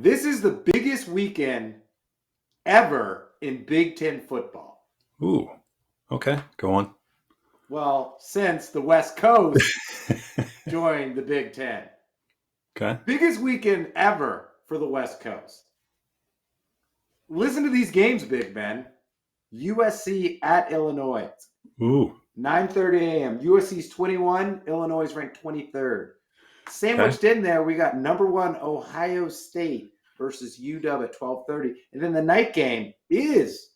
This is the biggest weekend ever in Big Ten football. Ooh, okay, go on. Well, since the West Coast joined the Big Ten. Okay. Biggest weekend ever for the West Coast. Listen to these games, Big Ben. USC at Illinois. Ooh. 9:30 a.m. USC's 21, Illinois is ranked 23rd. Sandwiched in there, we got number 1 Ohio State versus UW at 12:30. And then the night game is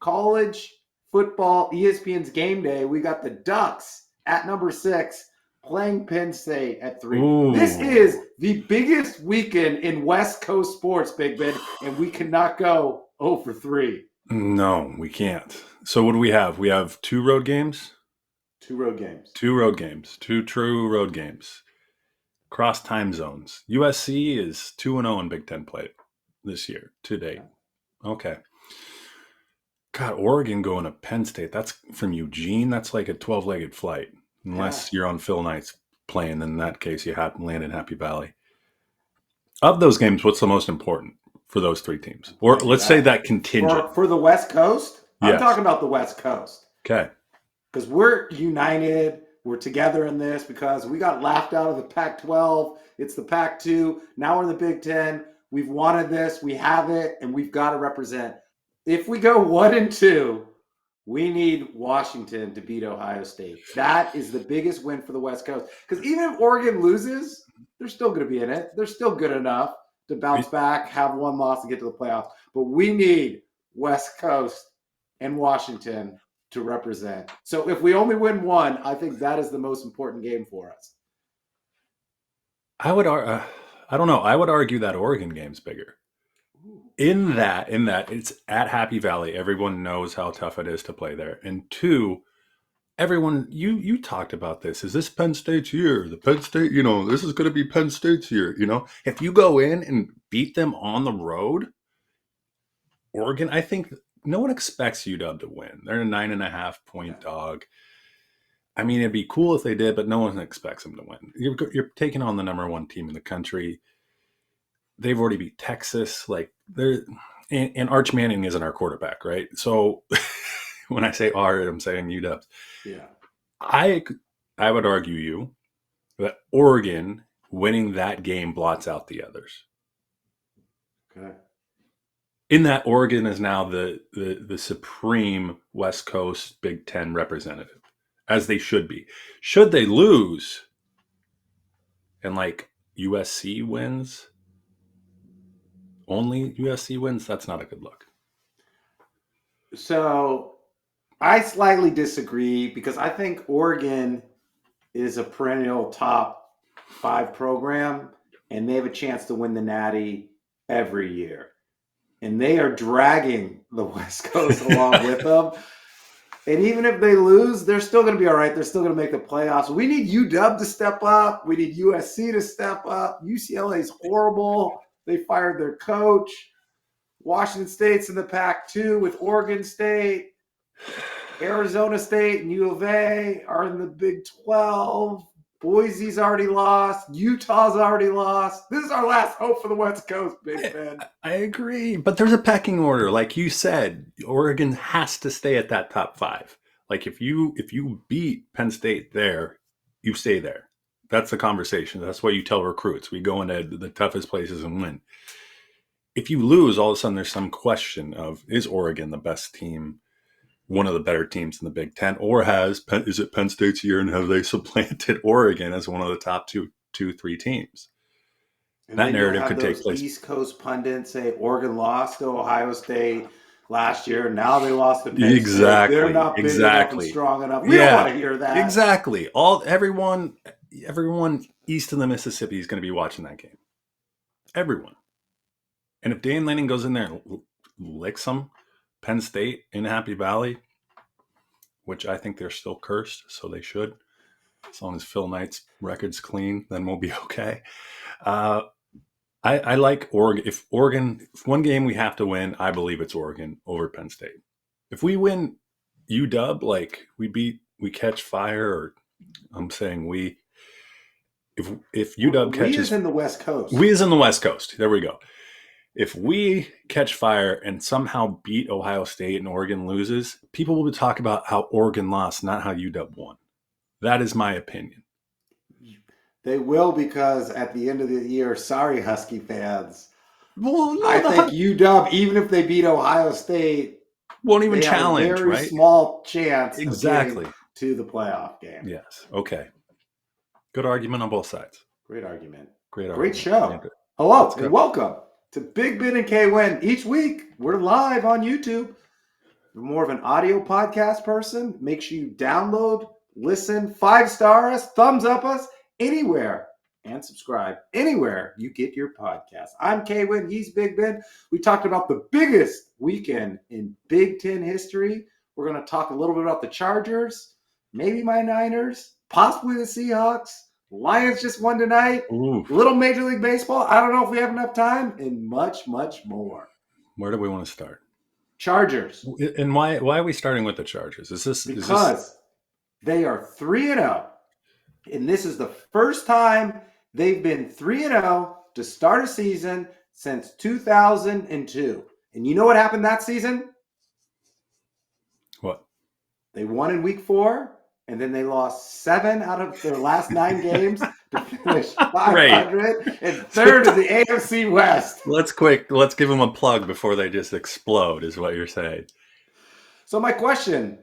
college football, ESPN's game day. We got the Ducks at number 6 playing Penn State at 3. Ooh. This is the biggest weekend in West Coast sports, Big Ben, and we cannot go 0 for 3. No, we can't. So what do we have? We have 2 road games? 2 road games. 2 road games. 2 true road games. Cross time zones. USC is 2-0 in Big Ten play this year, to date. Okay. God, Oregon going to Penn State. That's from Eugene. That's like a 12-legged flight. Unless you're on Phil Knight's plane. In that case, you have to land in Happy Valley. Of those games, what's the most important for those 3 teams? Or let's say that contingent. For the West Coast? Yes. I'm talking about the West Coast. Okay. Because we're united. We're together in this because we got laughed out of the Pac-12. It's the Pac-2. Now we're in the Big Ten. We've wanted this. We have it, and we've got to represent. If we go 1-2, we need Washington to beat Ohio State. That is the biggest win for the West Coast. Because even if Oregon loses, they're still going to be in it. They're still good enough to bounce back, have one loss, and get to the playoffs. But we need West Coast and Washington to represent. So if we only win one, I think that is the most important game for us. I don't know. I would argue that Oregon game's bigger. In that it's at Happy Valley. Everyone knows how tough it is to play there. And 2, everyone, you talked about this. Is this Penn State's year? The Penn State, this is going to be Penn State's year. If you go in and beat them on the road, Oregon, I think no one expects UW to win. They're a 9.5-point dog. I mean, it'd be cool if they did, but no one expects them to win. You're taking on the number 1 team in the country. They've already beat Texas. And Arch Manning isn't our quarterback, right? So when I say I'm saying UW. Yeah. I would argue that Oregon winning that game blots out the others. Okay. In that Oregon is now the supreme West Coast Big Ten representative, as they should be. Should they lose and USC wins, only USC wins, that's not a good look. So I slightly disagree because I think Oregon is a perennial top 5 program, and they have a chance to win the Natty every year. And they are dragging the West Coast along with them. And even if they lose, they're still going to be all right. They're still going to make the playoffs. We need UW to step up. We need USC to step up. UCLA is horrible. They fired their coach. Washington State's in the Pac-2 with Oregon State. Arizona State and U of A are in the Big 12. Boise's already lost. Utah's already lost. This is our last hope for the West Coast, Big Ben. I agree. But there's a pecking order. Like you said, Oregon has to stay at that top 5. If you beat Penn State there, you stay there. That's the conversation. That's what you tell recruits. We go into the toughest places and win. If you lose, all of a sudden there's some question of, is Oregon the best team, one of the better teams in the Big Ten, or is it Penn State's year and have they supplanted Oregon as one of the top 2-3 teams? And that narrative could take place. East Coast pundits say Oregon lost to Ohio State last year. Now they lost to Penn State. Exactly. They're not big enough and strong enough. We don't want to hear that. Exactly. Everyone east of the Mississippi is going to be watching that game. Everyone. And if Dan Lanning goes in there and licks them, Penn State in Happy Valley, which I think they're still cursed, so they should. As long as Phil Knight's record's clean, then we'll be okay. I like Oregon. If one game we have to win, I believe it's Oregon over Penn State. If we win UW, we catch fire, or I'm saying if UW catches... We is in the West Coast. We is in the West Coast. There we go. If we catch fire and somehow beat Ohio State and Oregon loses, people will talk about how Oregon lost, not how UW won. That is my opinion. They will, because at the end of the year, sorry, Husky fans. Well, no, I think UW, even if they beat Ohio State, won't even they challenge, have a very right? small chance Exactly. of getting to the playoff game. Yes. Okay. Good argument on both sides. Great argument. Great Great argument. show. Hello and welcome to Big Ben and K Win. Each week, we're live on YouTube. If you're more of an audio podcast person, make sure you download, listen, 5-star us, thumbs up us, anywhere, and subscribe anywhere you get your podcast. I'm K Win, he's Big Ben. We talked about the biggest weekend in Big Ten history. We're going to talk a little bit about the Chargers, maybe my Niners, possibly the Seahawks. Lions just won tonight. Ooh. Little Major League Baseball. I don't know if we have enough time, and much, much more. Where do we want to start? Chargers. And why are we starting with the Chargers? Because they are 3-0, and this is the first time they've been 3-0 to start a season since 2002. And you know what happened that season? What? They won in week 4. And then they lost 7 out of their last 9 games to finish 500 and third in the AFC West. Let's give them a plug before they just explode, is what you're saying. So my question,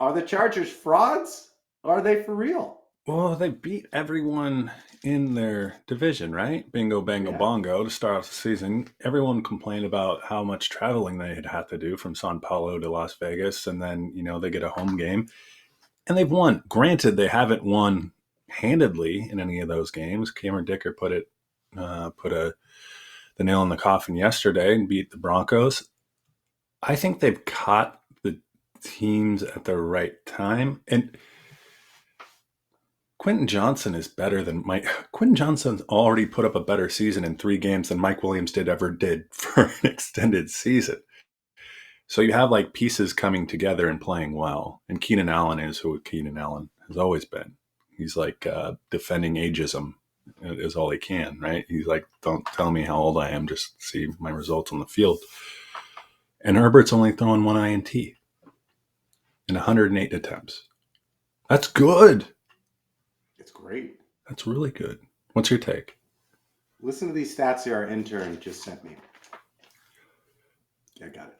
are the Chargers frauds? Or are they for real? Well, they beat everyone in their division, right? Bingo, bango, bongo to start off the season. Everyone complained about how much traveling they had to do from Sao Paulo to Las Vegas. And then, they get a home game. And they've won. Granted, they haven't won handedly in any of those games. Cameron Dicker put the nail in the coffin yesterday and beat the Broncos. I think they've caught the teams at the right time. And Quentin Johnson is better than Mike. Quentin Johnson's already put up a better season in 3 games than Mike Williams ever did for an extended season. So you have pieces coming together and playing well. And Keenan Allen is who Keenan Allen has always been. He's defending ageism is all he can, right? He's don't tell me how old I am, just see my results on the field. And Herbert's only throwing 1 INT in 108 attempts. That's good. It's great. That's really good. What's your take? Listen to these stats here our intern just sent me. I got it.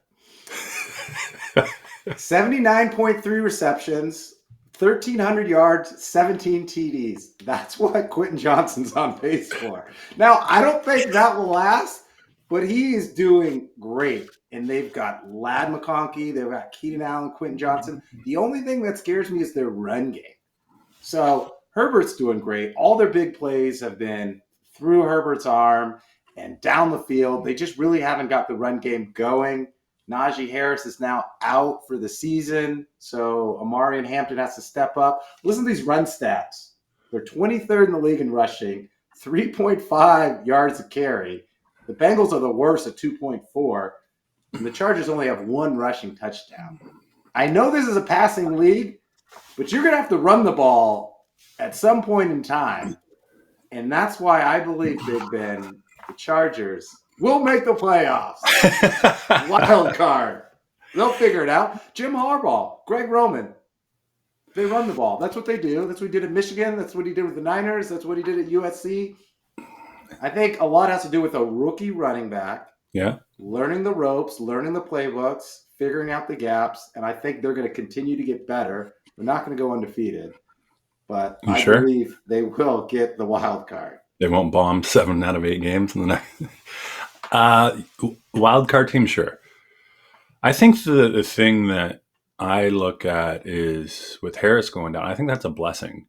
79.3 receptions, 1,300 yards, 17 TDs. That's what Quentin Johnson's on pace for. Now, I don't think that will last, but he is doing great. And they've got Ladd McConkey, they've got Keenan Allen, Quentin Johnson. The only thing that scares me is their run game. So Herbert's doing great. All their big plays have been through Herbert's arm and down the field. They just really haven't got the run game going. Najee Harris is now out for the season, so Amari and Hampton has to step up. Listen to these run stats. They're 23rd in the league in rushing, 3.5 yards a carry. The Bengals are the worst at 2.4, and the Chargers only have 1 rushing touchdown. I know this is a passing league, but you're going to have to run the ball at some point in time, and that's why I believe, Big Ben, the Chargers will make the playoffs. Wildcard. They'll figure it out. Jim Harbaugh, Greg Roman, they run the ball. That's what they do. That's what he did at Michigan. That's what he did with the Niners. That's what he did at USC. I think a lot has to do with a rookie running back. Yeah. Learning the ropes, learning the playbooks, figuring out the gaps, and I think they're going to continue to get better. They're not going to go undefeated, but I believe they will get the wild card. They won't bomb 7 out of 8 games in the next. Wild card team, sure. I think the thing that I look at is with Harris going down, I think that's a blessing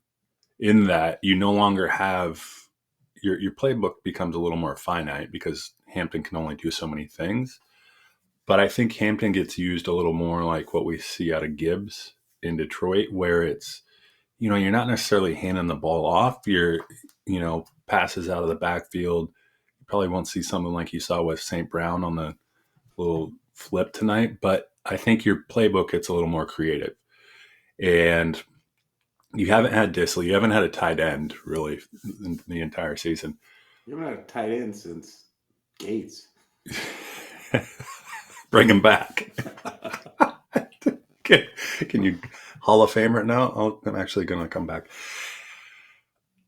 in that you no longer have your playbook becomes a little more finite because Hampton can only do so many things. But I think Hampton gets used a little more like what we see out of Gibbs in Detroit, where it's, you're not necessarily handing the ball off. You're, passes out of the backfield. You probably won't see something like you saw with St. Brown on the little flip tonight, but I think your playbook gets a little more creative. And you haven't had Disley. You haven't had a tight end, really, in the entire season. You haven't had a tight end since Gates. Bring him back. Can you Hall of Famer now? I'm actually going to come back.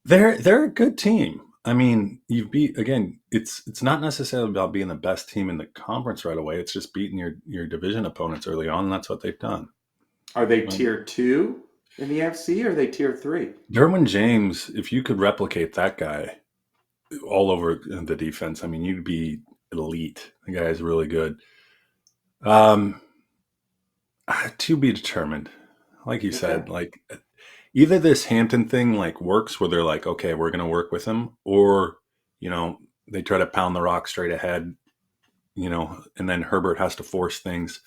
They're a good team. I mean, you've beat again. It's not necessarily about being the best team in the conference right away. It's just beating your division opponents early on, and that's what they've done. Are they tier 2 in the FC, or are they tier 3? Derwin James, if you could replicate that guy all over the defense, I mean, you'd be elite. The guy is really good. To be determined. Like you said, like either this Hampton thing like works where they're like, okay, we're going to work with him, or, they try to pound the rock straight ahead, and then Herbert has to force things.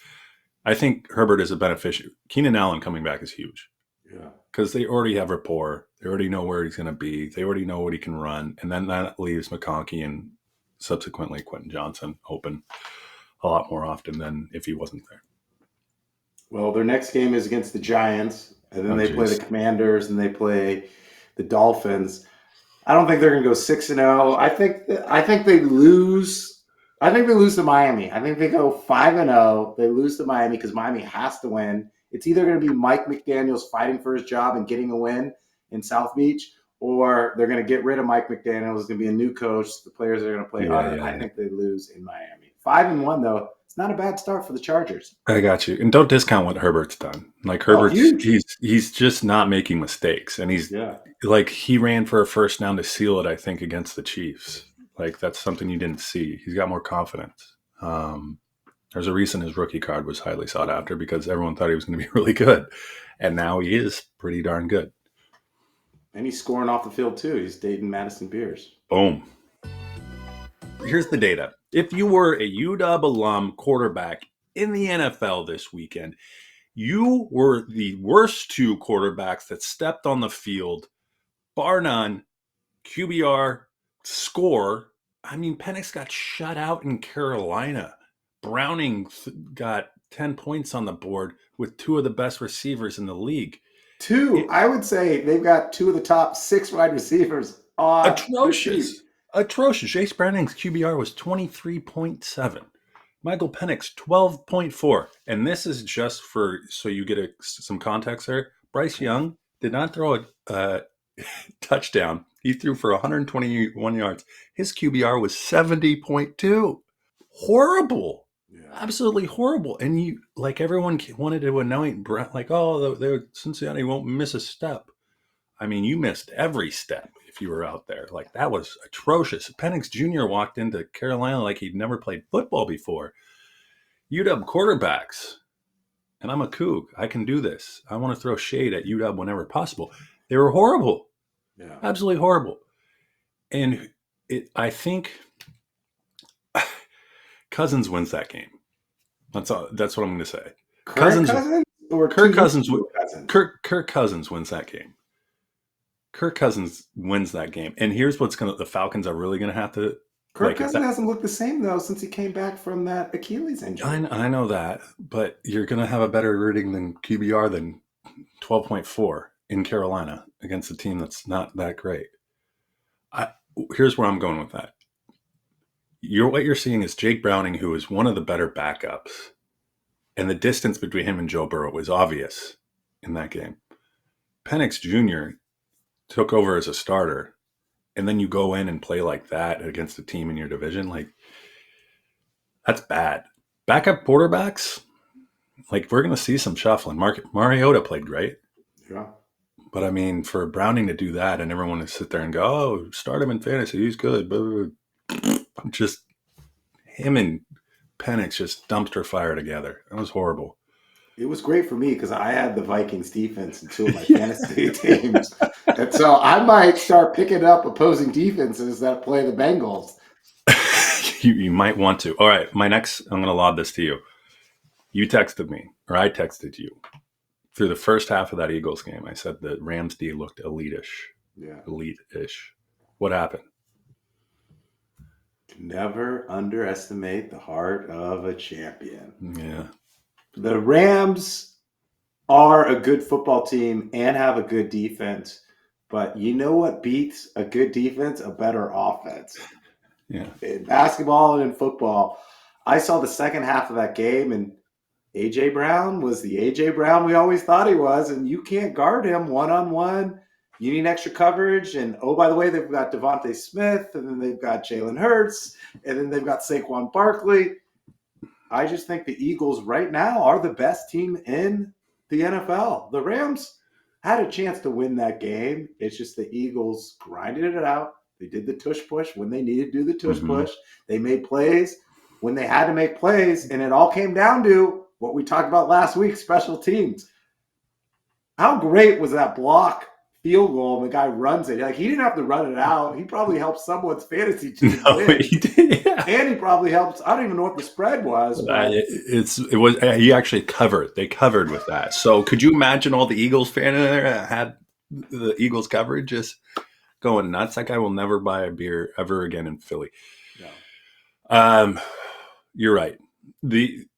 I think Herbert is a beneficiary. Keenan Allen coming back is huge. Yeah. Because they already have rapport. They already know where he's going to be. They already know what he can run. And then that leaves McConkey and subsequently Quentin Johnson open a lot more often than if he wasn't there. Well, their next game is against the Giants, and then they play the Commanders, and they play the Dolphins. I don't think they're going to go 6-0. I think they lose. I think they lose to Miami. I think they go 5-0. They lose to Miami because Miami has to win. It's either going to be Mike McDaniels fighting for his job and getting a win in South Beach, or they're going to get rid of Mike McDaniels. It's going to be a new coach. The players are going to play harder. I think they lose in Miami. 5-1 though. It's not a bad start for the Chargers. I got you. And don't discount what Herbert's done. Like Herbert's, he's just not making mistakes. And he's like, he ran for a first down to seal it, I think, against the Chiefs. Like that's something you didn't see. He's got more confidence. There's a reason his rookie card was highly sought after because everyone thought he was going to be really good. And now he is pretty darn good. And he's scoring off the field too. He's dating Madison Beers. Boom. Here's the data. If you were a UW alum quarterback in the NFL this weekend, you were the worst two quarterbacks that stepped on the field, bar none, QBR, score. I mean, Penix got shut out in Carolina. Browning got 10 points on the board with two of the best receivers in the league. I would say they've got two of the top 6 wide receivers on atrocious. Chase Browning's QBR was 23.7. Michael Penix, 12.4. And this is just so you get some context there. Bryce Young did not throw a touchdown. He threw for 121 yards. His QBR was 70.2. Horrible. Yeah. Absolutely horrible. And everyone wanted to anoint Brent, like, Cincinnati won't miss a step. I mean, you missed every step if you were out there. Like, that was atrocious. Penix Jr. walked into Carolina like he'd never played football before. UW quarterbacks, and I'm a Coug. I can do this. I want to throw shade at UW whenever possible. They were horrible. Yeah. Absolutely horrible. And I think Cousins wins that game. That's what I'm going to say. Kirk Cousins wins that game. Kirk Cousins wins that game. And here's the Falcons are really going to have to. Kirk Cousins hasn't looked the same, though, since he came back from that Achilles injury. I know that, but you're going to have a better rating than QBR than 12.4 in Carolina against a team that's not that great. Here's where I'm going with that. What you're seeing is Jake Browning, who is one of the better backups, and the distance between him and Joe Burrow was obvious in that game. Penix Jr. took over as a starter, and then you go in and play like that against a team in your division, like, that's bad. Backup quarterbacks, like, we're going to see some shuffling. Mariota played great. Yeah. But, I mean, for Browning to do that and everyone to sit there and go, oh, start him in fantasy, he's good. Just him and Penix just dumpster fire together. It was horrible. It was great for me because I had the Vikings defense in 2 of my fantasy teams. And so I might start picking up opposing defenses that play the Bengals. You might want to. All right, I'm going to lob this to you. You texted me, or I texted you. Through the first half of that Eagles game, I said that Rams D looked elite-ish. Yeah. Elite-ish. What happened? Never underestimate the heart of a champion. Yeah. The Rams are a good football team and have a good defense. But you know what beats a good defense? A better offense. Yeah. in basketball and in football. I saw the second half of that game, and A.J. Brown was the A.J. Brown we always thought he was, and you can't guard him one-on-one. You need extra coverage, and oh, by the way, they've got Devontae Smith, and then they've got Jalen Hurts, and then they've got Saquon Barkley. I just think the Eagles right now are the best team in the NFL. The Rams had a chance to win that game. It's just the Eagles grinded it out. They did the tush push when they needed to do the tush push. They made plays when they had to make plays, and it all came down to what we talked about last week, special teams. How great was that block field goal and the guy runs it? Like, he didn't have to run it out. He probably helped someone's fantasy team win. He did, yeah. And he probably helped. I don't even know what the spread was. But It was he actually covered. They covered with that. So could you imagine all the Eagles fan in there that had the Eagles coverage just going nuts? That guy will never buy a beer ever again in Philly. No. You're right.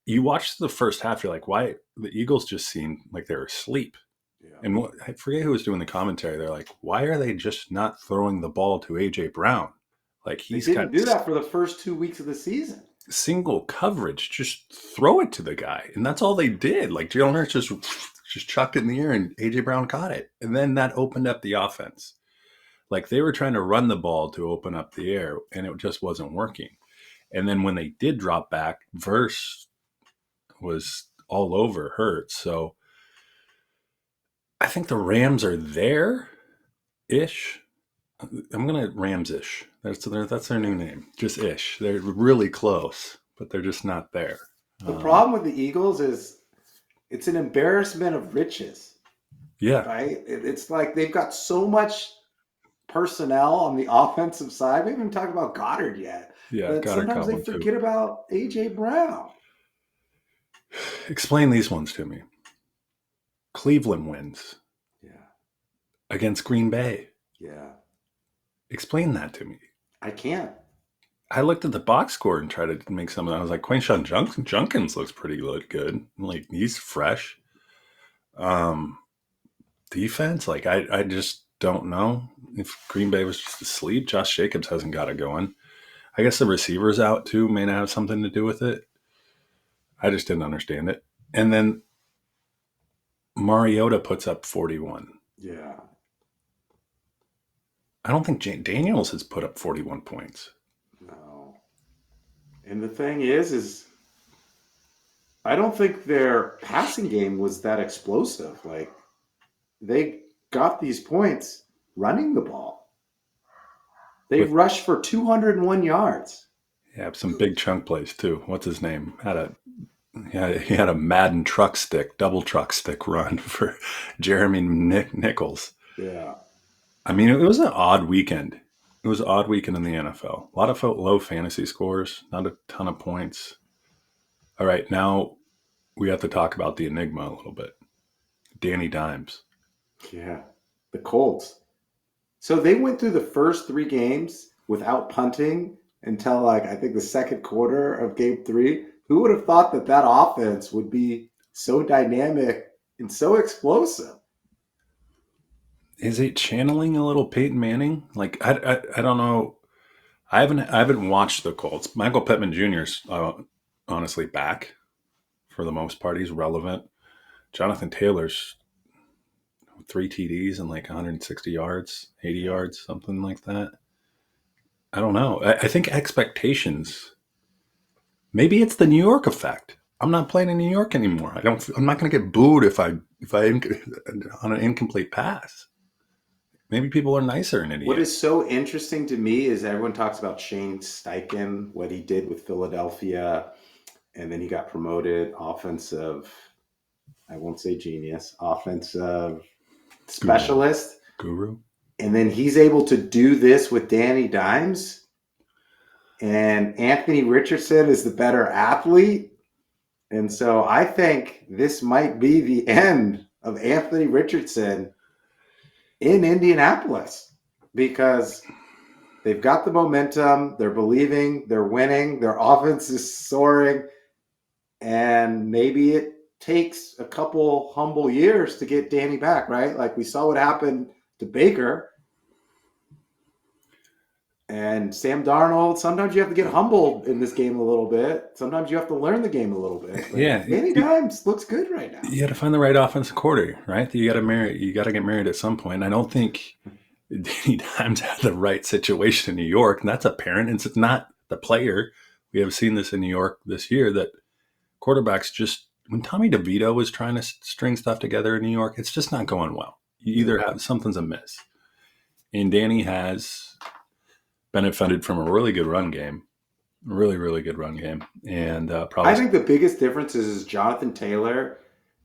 You watched the first half, you're like, why? The Eagles just seemed like they were asleep. Yeah. And I forget who was doing the commentary. They're like, why are they just not throwing the ball to A.J. Brown? Like, He didn't do that for the first 2 weeks of the season. Single coverage, just throw it to the guy. And that's all they did. Like, Jalen Hurts just chucked it in the air and A.J. Brown caught it. And then that opened up the offense. Like, they were trying to run the ball to open up the air, and it just wasn't working. And then when they did drop back, Verse was all over Hurts. So I think the Rams are there-ish. I'm going to Rams-ish. That's their new name. Just ish. They're really close, but they're just not there. The problem with the Eagles is it's an embarrassment of riches. Yeah. Right? It's like they've got so much personnel on the offensive side. We haven't even talked about Goddard yet. Yeah, but sometimes they forget about A.J. Brown. Explain these ones to me. Cleveland wins. Yeah. Against Green Bay. Yeah. Explain that to me. I can't. I looked at the box score and tried to make some of that. I was like, Quayshawn Junkins looks pretty good. Like, he's fresh. Defense, like, I just don't know if Green Bay was just asleep. Josh Jacobs hasn't got it going. I guess the receivers out too may not have something to do with it. I just didn't understand it. And then Mariota puts up 41. Yeah. I don't think Daniels has put up 41 points. No. And the thing is I don't think their passing game was that explosive. Like, they got these points running the ball. They rushed for 201 yards. Yeah, some big chunk plays too. What's his name? He had a Madden double truck stick run for Jeremy Nichols. Yeah. I mean, it was an odd weekend. It was an odd weekend in the NFL. A lot of low fantasy scores, not a ton of points. All right, now we have to talk about the enigma a little bit. Danny Dimes. Yeah, the Colts. So they went through the first 3 games without punting until, I think, the second quarter of game 3. Who would have thought that offense would be so dynamic and so explosive? Is it channeling a little Peyton Manning? Like, I don't know. I haven't watched the Colts. Michael Pittman Jr.'s honestly back for the most part. He's relevant. Jonathan Taylor's 3 TDs and like 160 yards, 80 yards, something like that. I don't know. I think expectations. Maybe it's the New York effect. I'm not playing in New York anymore. I'm not going to get booed if I on an incomplete pass. Maybe people are nicer in Indiana. What is so interesting to me is everyone talks about Shane Steichen, what he did with Philadelphia, and then he got promoted offensive, I won't say genius, offensive specialist. Guru. And then he's able to do this with Danny Dimes. And Anthony Richardson is the better athlete. And so I think this might be the end of Anthony Richardson in Indianapolis, because they've got the momentum, they're believing, they're winning, their offense is soaring, and maybe it takes a couple humble years to get Danny back, right? Like, we saw what happened to Baker. And Sam Darnold, sometimes you have to get humbled in this game a little bit. Sometimes you have to learn the game a little bit. But Yeah, Danny Dimes looks good right now. you got to find the right offensive coordinator, right? You got to get married at some point. I don't think Danny Dimes had the right situation in New York, and that's apparent. It's not the player. We have seen this in New York this year that quarterbacks just when Tommy DeVito was trying to string stuff together in New York, it's just not going well. You either have something's amiss, and Danny has benefited from a really good run game, really good run game, and probably. I think the biggest difference is Jonathan Taylor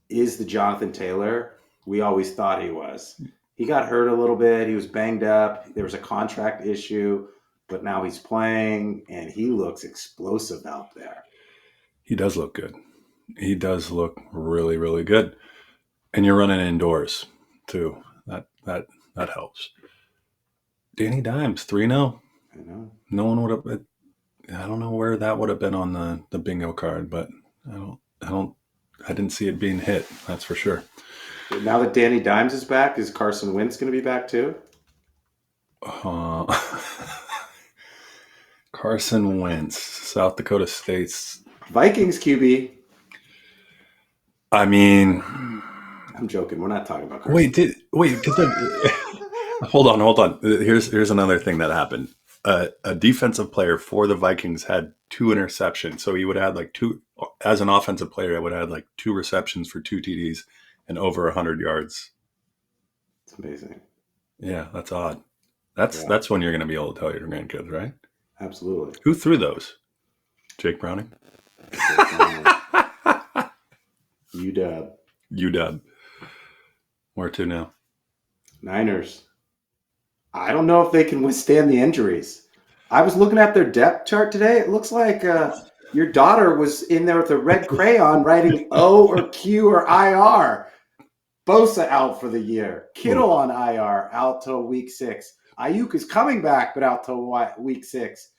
is the Jonathan Taylor we always thought he was. He got hurt a little bit. He was banged up. There was a contract issue, but now he's playing, and he looks explosive out there. He does look good. He does look really good. And you're running indoors too. That helps. Danny Dimes 3-0. I know. No one would have. I don't know where that would have been on the bingo card, but I didn't see it being hit. That's for sure. Now that Danny Dimes is back, is Carson Wentz going to be back too? Carson Wentz, South Dakota State's Vikings QB. I mean, I'm joking. We're not talking about Carson. Hold on. Here's another thing that happened. A defensive player for the Vikings had 2 interceptions. So he would have like 2, as an offensive player, I would have like 2 receptions for 2 TDs and over 100 yards. It's amazing. Yeah, that's odd. That's when you're going to be able to tell your grandkids, right? Absolutely. Who threw those? Jake Browning? UW. Where to now? Niners. I don't know if they can withstand the injuries. I was looking at their depth chart today. It looks like your daughter was in there with a red crayon writing O or Q or IR. Bosa out for the year. Kittle on IR, out till week 6. Ayuk is coming back, but out till week 6.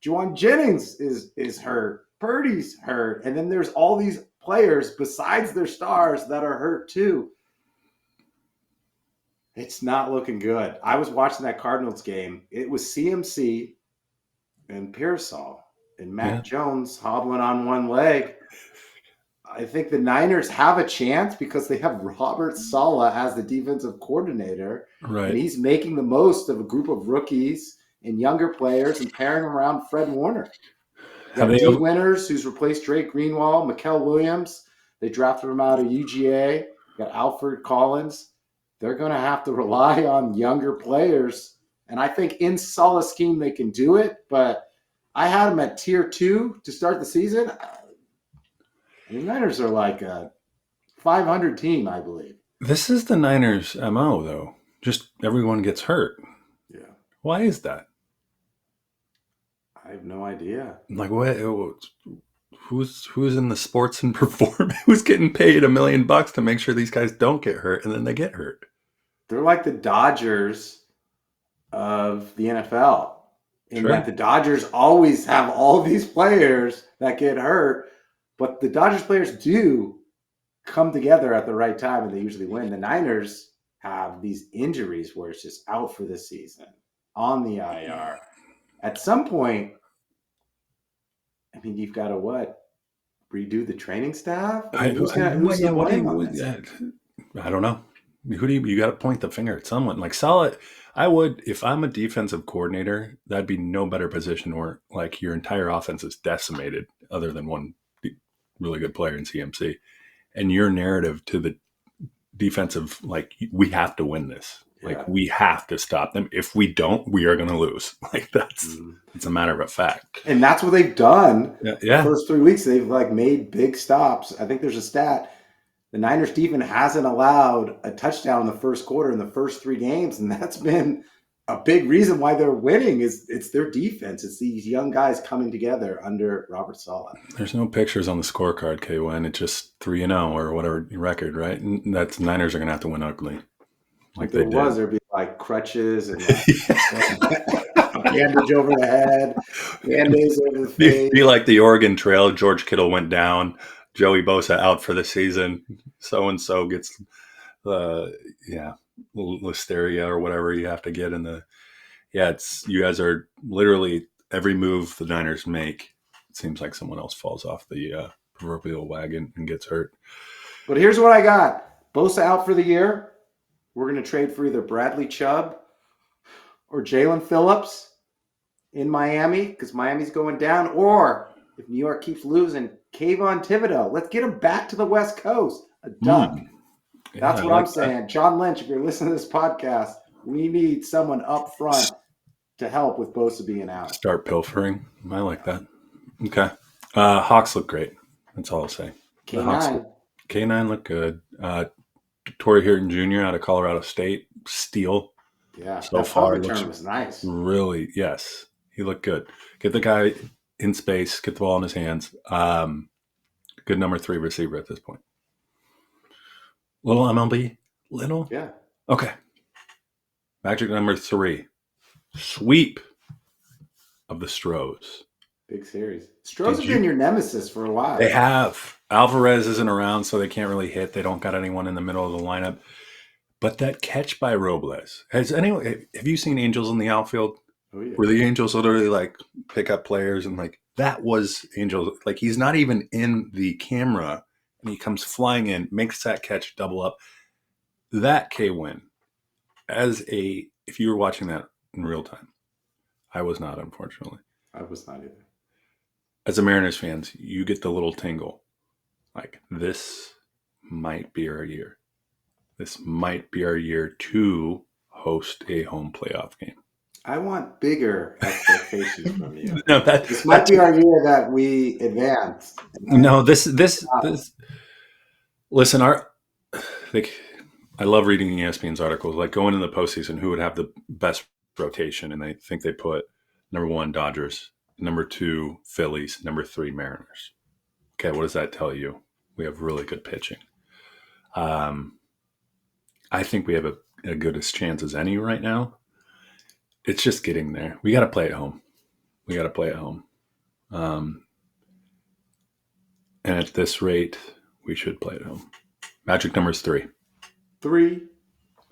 Juwan Jennings is hurt. Purdy's hurt. And then there's all these players besides their stars that are hurt too. It's not looking good. I was watching that Cardinals game. It was CMC and Pearsall and Mac Jones hobbling on one leg. I think the Niners have a chance because they have Robert Saleh as the defensive coordinator. Right. And he's making the most of a group of rookies and younger players and pairing around Fred Warner. Got D. Winters, who's replaced Drake Greenwald, Mikael Williams. They drafted him out of UGA. Got Alfred Collins. They're going to have to rely on younger players. And I think in Saleh's scheme they can do it, but I had them at tier 2 to start the season. The Niners are like a 500 team, I believe. This is the Niners' MO, though. Just everyone gets hurt. Yeah. Why is that? I have no idea. Like, what? Who's in the sports and perform? Who's getting paid $1 million to make sure these guys don't get hurt, and then they get hurt? They're like the Dodgers of the NFL. In that the Dodgers always have all these players that get hurt, but the Dodgers players do come together at the right time and they usually win. The Niners have these injuries where it's just out for the season, on the IR. At some point, I mean, you've got to redo the training staff? I don't know. Who do you got to point the finger at someone like Saleh? I would, if I'm a defensive coordinator, that'd be no better position where like your entire offense is decimated other than one really good player in CMC. And your narrative to the defensive, like, we have to win this. Like, we have to stop them. If we don't, we are going to lose. Like, it's a matter of fact. And that's what they've done. Yeah. The first 3 weeks, they've like made big stops. I think there's a stat. The Niners defense hasn't allowed a touchdown in the first quarter in the first 3 games. And that's been a big reason why they're winning is it's their defense. It's these young guys coming together under Robert Saleh. There's no pictures on the scorecard, K-Win. It's just 3-0 or whatever record, right? And that's Niners are going to have to win ugly. Like there was, there'd be like crutches and like bandage over the head, band-aids over the face. Be like the Oregon Trail. George Kittle went down. Joey Bosa out for the season. So-and-so gets listeria or whatever you have to get in Yeah, you guys are literally every move the Niners make. It seems like someone else falls off the proverbial wagon and gets hurt. But here's what I got. Bosa out for the year. We're going to trade for either Bradley Chubb or Jalen Phillips in Miami because Miami's going down. Or if New York keeps losing, Kayvon Thibodeau. Let's get him back to the West Coast. A duck. Yeah, That's what I'm saying. John Lynch, if you're listening to this podcast, we need someone up front to help with Bosa being out. Start pilfering. I like that. Okay. Hawks look great. That's all I'll say. K9 look good. Torrey Horton Jr. out of Colorado State. Steal. Yeah. So far, return was nice. Really, yes. He looked good. Get the guy in space. Get the ball in his hands. Good number 3 receiver at this point. Little MLB? Little? Yeah. Okay. Magic number 3. Sweep of the Stros. Big series. Stros have been your nemesis for a while. They have. Alvarez isn't around, so they can't really hit. They don't got anyone in the middle of the lineup. But that catch by Robles. Have you seen Angels in the outfield? Oh, yeah. Where the Angels literally like pick up players and like that was Angels. Like he's not even in the camera and he comes flying in, makes that catch, double up. That Winn. If you were watching that in real time, I was not, unfortunately. I was not either. As a Mariners fans, you get the little tingle. Like, this might be our year. This might be our year to host a home playoff game. I want bigger expectations from you. No, this might be our year that we advance. No, this. Listen, I love reading ESPN's articles. Like going into the postseason, who would have the best rotation? And I think they put number 1 Dodgers, number 2 Phillies, number 3 Mariners. Okay, what does that tell you? We have really good pitching. I think we have a good as chance as any right now. It's just getting there. We got to play at home. And at this rate, we should play at home. Magic number is 3. 3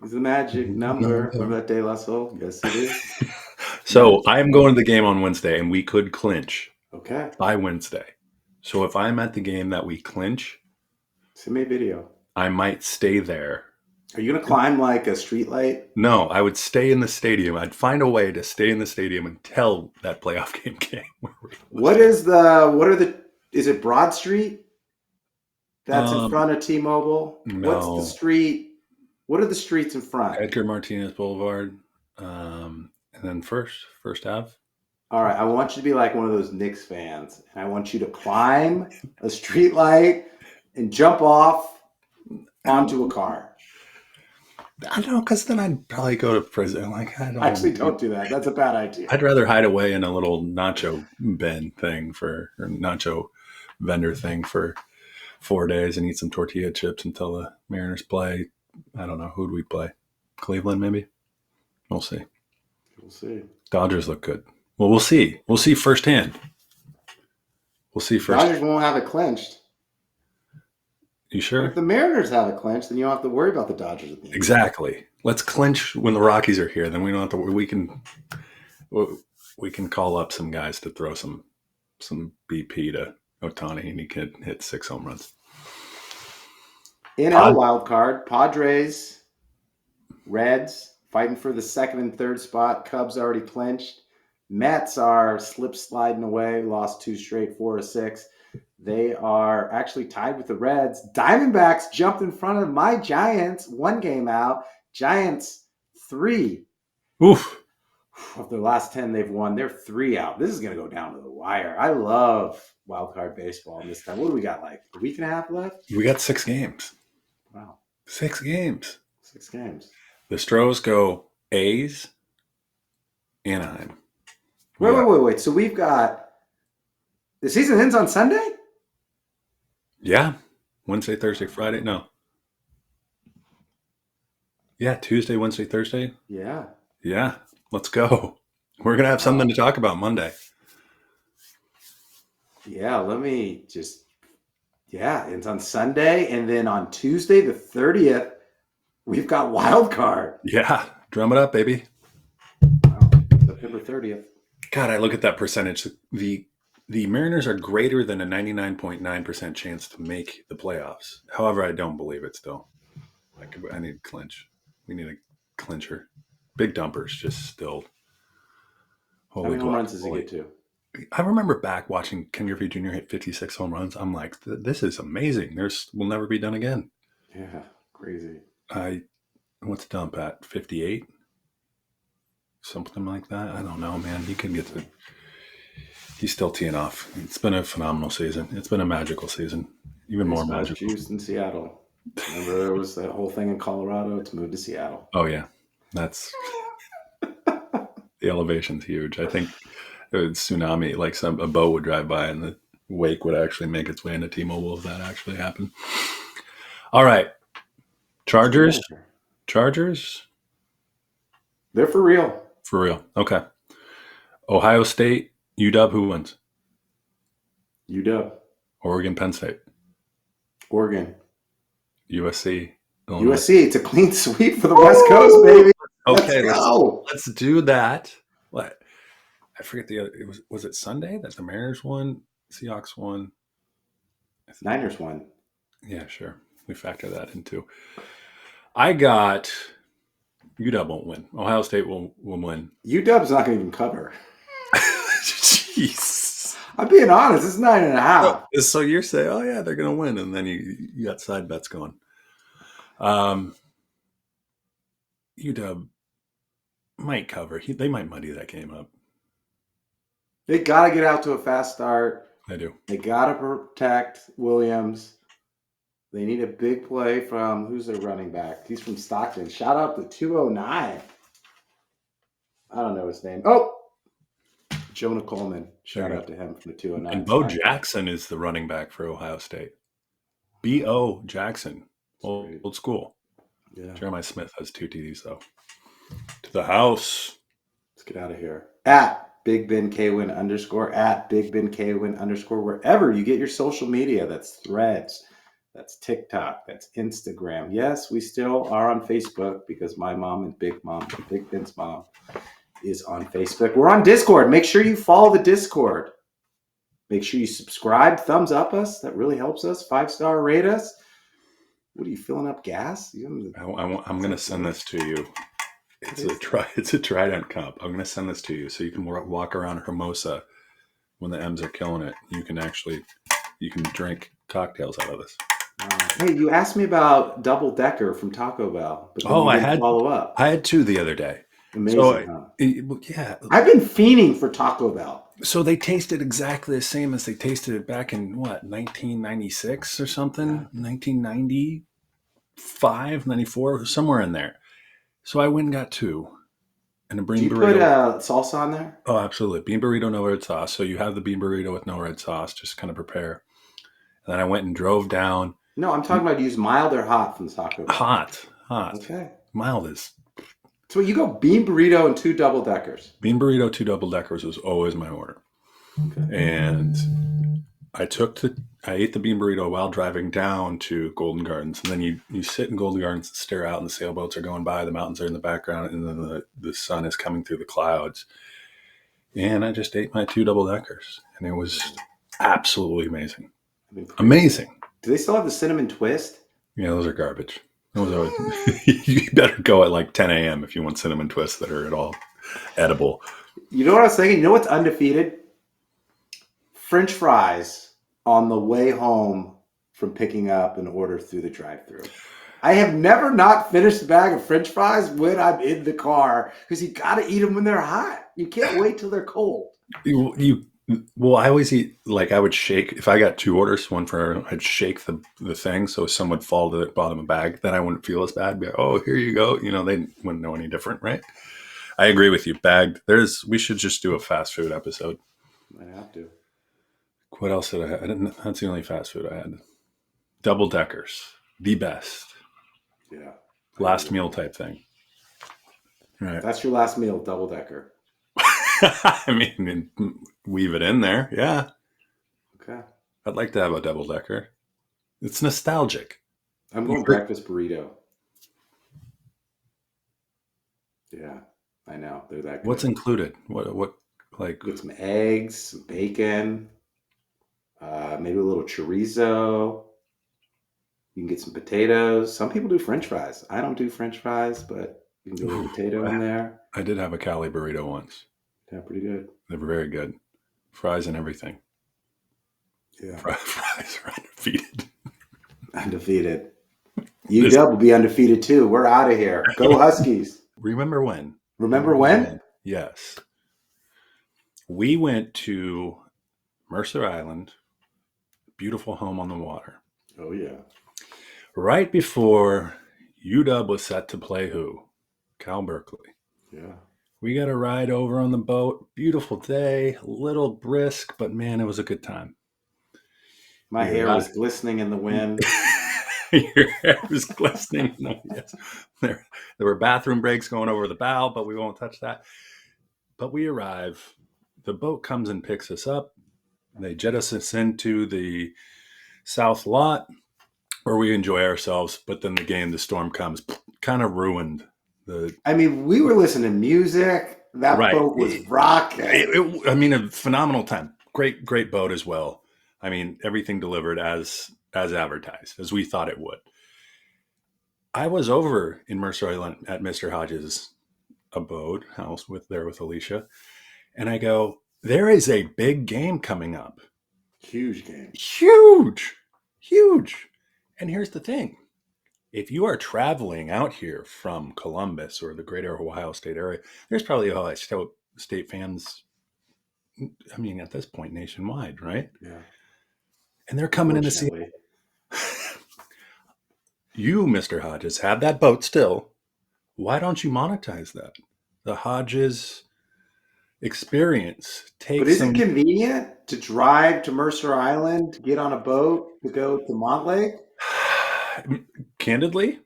is the magic number. Remember that De La Soul? Yes, it is. So I am going to the game on Wednesday, and we could clinch. Okay. By Wednesday. So if I'm at the game that we clinch, send me a video. I might stay there. Are you going to climb like a street light? No, I would stay in the stadium. I'd find a way to stay in the stadium until that playoff game came. Is it Broad Street? That's in front of T-Mobile? No. What's the street? What are the streets in front? Edgar Martinez Boulevard. And then First Ave. All right. I want you to be like one of those Knicks fans. And I want you to climb a street light and jump off onto a car. I don't know, because then I'd probably go to prison. Like, don't do that. That's a bad idea. I'd rather hide away in a little nacho nacho vendor thing for 4 days and eat some tortilla chips until the Mariners play. I don't know. Who'd we play? Cleveland, maybe? We'll see. Dodgers look good. Well, we'll see. We'll see firsthand. Dodgers won't have it clinched. You sure? If the Mariners have it clinched, then you don't have to worry about the Dodgers at the end. Exactly. Let's clinch when the Rockies are here. Then we don't have to. We can call up some guys to throw some BP to Ohtani, and he can hit 6 home runs. NL Wildcard, Padres, Reds fighting for the 2nd and 3rd spot. Cubs already clinched. Mets are sliding away, lost 2 straight, 4-6. They are actually tied with the Reds. Diamondbacks jumped in front of my Giants, 1 game out. Giants 3. Oof. Of their last 10 they've won, they're 3 out. This is going to go down to the wire. I love wildcard baseball this time. What do we got, like a week and a half left? We got 6 games. Wow. 6 games. 6 games. The Stros go A's, Anaheim. Wait. So we've got the season ends on Sunday? Yeah. Wednesday, Thursday, Friday. No. Yeah, Tuesday, Wednesday, Thursday. Yeah. Yeah. Let's go. We're going to have something to talk about Monday. Yeah, it's on Sunday. And then on Tuesday, the 30th, we've got Wildcard. Yeah. Drum it up, baby. Wow. September 30th. God, I look at that percentage. The Mariners are greater than a 99.9% chance to make the playoffs. However, I don't believe it still. I need a clinch. We need a clincher. Big dumpers just still. How Holy many home runs does he get to? I remember back watching Ken Griffey Jr. hit 56 home runs. I'm like, this is amazing. Will never be done again. Yeah, crazy. What's dump at 58? Something like that. I don't know, man. He could get to. He's still teeing off. It's been a phenomenal season. It's been a magical season. Even more magical. Juiced in Seattle. Remember there was that whole thing in Colorado? It's moved to Seattle. Oh yeah, that's the elevation's huge. I think it was tsunami. Like a boat would drive by and the wake would actually make its way into T-Mobile if that actually happened. All right, Chargers. They're for real. For real. Okay. Ohio State, UW, who wins? UW. Oregon, Penn State. Oregon. USC. Illinois. USC. It's a clean sweep for the West Coast, baby. Okay, let's do that. What? I forget the other. Was it Sunday that the Mariners won? Seahawks won. Niners won. Yeah, sure. We factor that in too. I got UW won't win. Ohio State will win. UW's not going to even cover. Jeez. I'm being honest. It's 9.5. So you're saying, oh yeah, they're going to win, and then you got side bets going. UW might cover. They might muddy that game up. They got to get out to a fast start. They do. They got to protect Williams. They need a big play from, who's their running back? He's from Stockton. Shout out to 209. I don't know his name. Oh, Jonah Coleman. Shout out to him from the 209. And Bo Jackson is the running back for Ohio State. B.O. Jackson. Old school. Yeah. Jeremiah Smith has 2 TDs, though. To the house. Let's get out of here. At Big Ben Kwin _ at Big Ben Kwin _ wherever you get your social media. That's Threads. That's TikTok. That's Instagram. Yes, we still are on Facebook because my mom and Big Ben's mom is on Facebook. We're on Discord. Make sure you follow the Discord. Make sure you subscribe, thumbs up us. That really helps us. 5-star rate us. What are you filling up gas? I'm going to send this to you. It's a Trident cup. I'm going to send this to you so you can walk around Hermosa when the M's are killing it. You can drink cocktails out of this. Hey, you asked me about Double Decker from Taco Bell. But I had follow up. I had 2 the other day. Amazing. Yeah. I've been fiending for Taco Bell. So they tasted exactly the same as they tasted it back in 1996 or something, 1995, 94, somewhere in there. So I went and got 2. And a bean burrito. Do you put salsa on there? Oh, absolutely. Bean burrito, no red sauce. So you have the bean burrito with no red sauce. Just kind of prepare. And then I went and drove down. No, I'm talking about use mild or hot from Taco Bell. Hot. Okay. Mild is. So you go bean burrito and 2 double deckers. Bean burrito, 2 double deckers was always my order. Okay. And I ate the bean burrito while driving down to Golden Gardens. And then you sit in Golden Gardens and stare out and the sailboats are going by. The mountains are in the background and then the sun is coming through the clouds. And I just ate my 2 double deckers. And it was absolutely amazing. Amazing. Do they still have the cinnamon twist? Yeah, those are garbage. You better go at like 10 a.m. if you want cinnamon twists that are at all edible. You know what I was thinking? You know what's undefeated? French fries on the way home from picking up an order through the drive-thru. I have never not finished a bag of French fries when I'm in the car because you got to eat them when they're hot. You can't wait till they're cold. Well, I always eat, I would shake, if I got 2 orders, one for, I'd shake the thing so some would fall to the bottom of the bag. Then I wouldn't feel as bad. Be like, oh, here you go. They wouldn't know any different, right? I agree with you. Bagged. We should just do a fast food episode. Might have to. What else did I have? That's the only fast food I had. Double deckers. The best. Yeah. Last meal type thing. Right. That's your last meal, double decker. I mean, weave it in there. Yeah. Okay. I'd like to have a double decker. It's nostalgic. I'm going breakfast burrito. Yeah. I know they're that good. What's included? What like? Get some eggs, some bacon, maybe a little chorizo. You can get some potatoes. Some people do French fries. I don't do French fries, but you can get a little potato in there. I did have a Cali burrito once. Yeah, pretty good. They were very good. Fries and everything. Yeah. Fries are undefeated. Undefeated. UW will be undefeated too. We're out of here. Go Huskies. Remember when? Remember when? Yes. We went to Mercer Island, beautiful home on the water. Oh, yeah. Right before UW was set to play who? Cal Berkeley. Yeah. We got a ride over on the boat. Beautiful day, a little brisk, but man, it was a good time. My hair was glistening in the wind. Your hair was glistening. No, yes. There were bathroom breaks going over the bow, but we won't touch that. But we arrive. The boat comes and picks us up. They jet us into the south lot where we enjoy ourselves. But then the storm comes, kind of ruined the. I mean, we were listening to music. That boat was rocking. A phenomenal time. Great boat as well. I mean, everything delivered as advertised, as we thought it would. I was over in Mercer Island at Mr. Hodges' abode house with Alicia, and I go, there is a big game coming up. Huge game. Huge. And here's the thing. If you are traveling out here from Columbus or the greater Ohio State area, there's probably Ohio State fans, I mean, at this point, nationwide, right? Yeah. And they're coming in to see. You, Mr. Hodges, have that boat still. Why don't you monetize that? The Hodges experience takes. But is it convenient to drive to Mercer Island to get on a boat to go to Montlake? Candidly,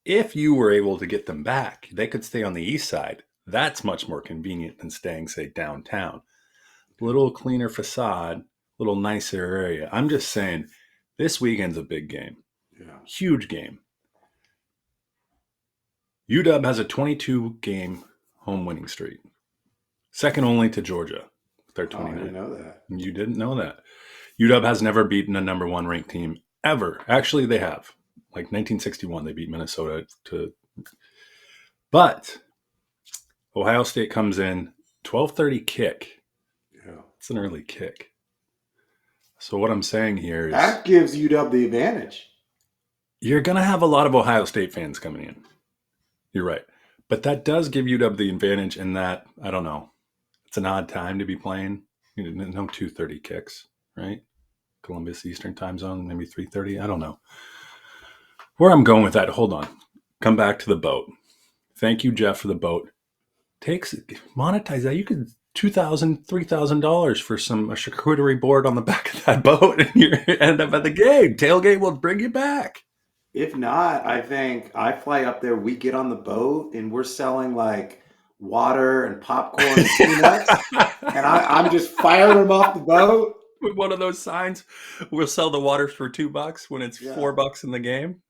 if you were able to get them back, they could stay on the east side. That's much more convenient than staying, say, downtown. Little cleaner facade, little nicer area. I'm just saying, this weekend's a big game. Yeah. Huge game. UW has a 22-game home winning streak. Second only to Georgia. They're 29. I didn't know that. You didn't know that. UW has never beaten a number one ranked team ever. Actually, they have. Like 1961, they beat Minnesota But Ohio State comes in, 12:30 kick. Yeah. It's an early kick. So what I'm saying here is that gives UW the advantage. You're going to have a lot of Ohio State fans coming in. You're right. But that does give UW the advantage in that, I don't know, it's an odd time to be playing. No 2:30 kicks, right? Columbus Eastern time zone, maybe 3:30. I don't know. Where I'm going with that, hold on. Come back to the boat. Thank you, Jeff, for the boat. Monetize that. You could $2,000, $3,000 for a charcuterie board on the back of that boat, and you end up at the game. Tailgate will bring you back. If not, I think I fly up there, we get on the boat, and we're selling like water and popcorn and peanuts, and I'm just firing them off the boat. With one of those signs, we'll sell the water for $2 when it's $4 in the game.